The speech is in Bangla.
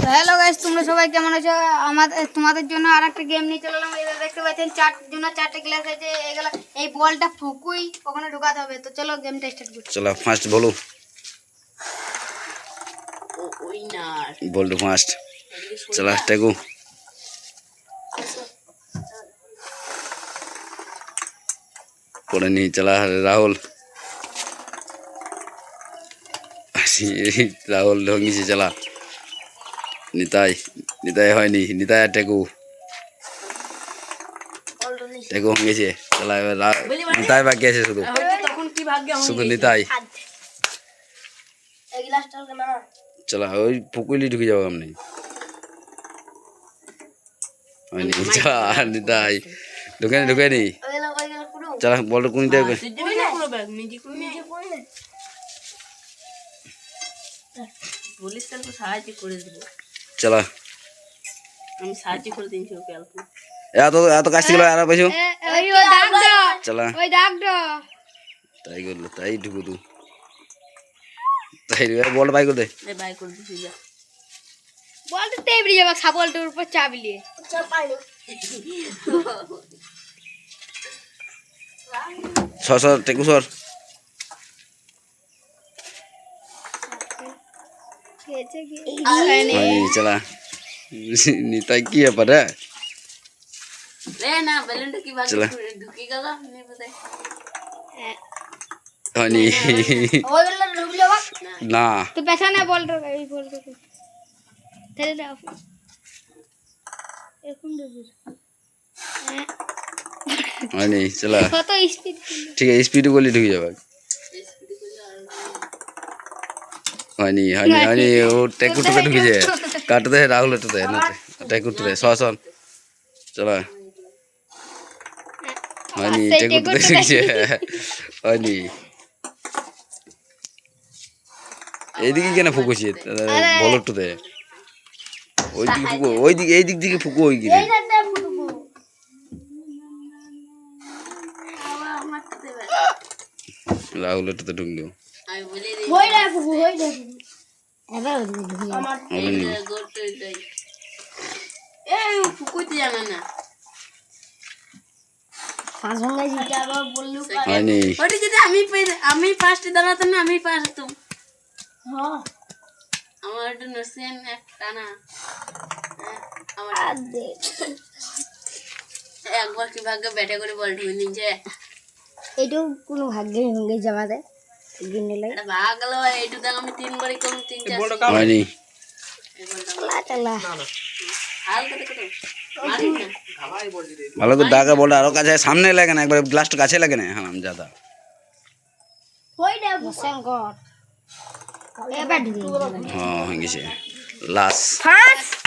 তো হ্যালো গাইস, তোমরা সবাই কেমন আছো? তোমাদের জন্য আরেকটা গেম নিয়ে চলে এলাম। এবার দেখতে পাচ্ছেন চারটে গ্লাস আছে। এগুলা এই বলটা ফুকুই ওখানে ঢোকাতে হবে। তো চলো গেমটা স্টার্ট করি। চলো ফার্স্ট বলো উইনার বল টু ফার্স্ট। চলো টেকু পড়ে নি। চলা রাহুল রাহুল ঢঙ্গিছে। চলা নিতাই নিতাই হয়নি। নিতাই আর টেকু টেকু ভেঙেছে। চলা এবার নিতাই বাকি আছে শুধু তখন কি ভাগ্যে শুধু নিতাই। এই গ্লাসটা না চলা ওই পুকুলি ঢুকে যাবো আপনি হয়নি। চলা নিতাই ঢুকে নি। চলা বলটা কোন দিতে হবে? পুলিশ কালকে সাহায্য করে দেবো। চলা আমি সাহায্য করে দিয়েছি ওকে অল্প। এত এত কাছ থেকে আরো পেছো। ওই দাগ দাও, চলা ওই দাগ দাও। তাই করলো, তাই ঢুকু তু তাই বল বাই করে দে। বাই করে দিছি যা। বলটা টেবিলে যাবে, সাবলটার উপর চাবিলিয়ে। সর সর টেকু সর। হয়নি। চলা নিতাই কি ব্যাপার রে? রে না বেলুনটা কি ভাগ্যে চলা। ঢুকে গেল নে বোধহয়। হয়নি ওইগুলো ঢুকে যাবে না। তো পেছনে বলটা, এই বলটা ঠেলে দাও। এরকম ঢুকে হয়নি। চলা কত স্পিড! ঠিক আছে, স্পিড করলে ঢুকে যাবে। হয়নি হয়নি হয়নি। ও টেকুটুকে ঢুকেছে। কাটতে রাহুল এটাতে টেকুটুতে সর সর। চলা হয়নি। সেই টেকুটুতে টেকুটুতে ঢুকেছে। হয়নি। এইদিকে কেন ফুকুছি বলটুতে? ওইদিকে ফুকো, ওইদিকে এই দিক থেকে ফুকো। ওই গিয়ে রাহুল এটাতে ঢুকলো। আমি বলে হই না ফুকু, হই না ফুকু। হয়নি এই ফুকুইতে জানা না। হয়নি। ওটা যদি আমি ফার্স্ট দাঁড়াতাম না, আমি ফার্স্ট হতাম। আমার একটু নসিয়ান একটা না আমার একবার কি ভাগ্যে ব্যাটে করে বল ঢুকে নিয়েছে। এইটাও কোনো ভাগ্যে ভেঙে যাওয়াতে গিন্ডলে এটা ভাগ গেল। এইটু দেখ আমি 3 বারই কম 3-4 হয়নি। চালা হালকা দেখো তো মারি না। ভালো করে দাগা বলটা আরো কাছে সামনে লাগে না, একবার গ্লাসটা কাছে লাগে না। হারাম জাদা। হই না শঙ্কর এবার ঢুকে হ্যাঁ হয়ে গেছে লাস্ট। ফার্স্ট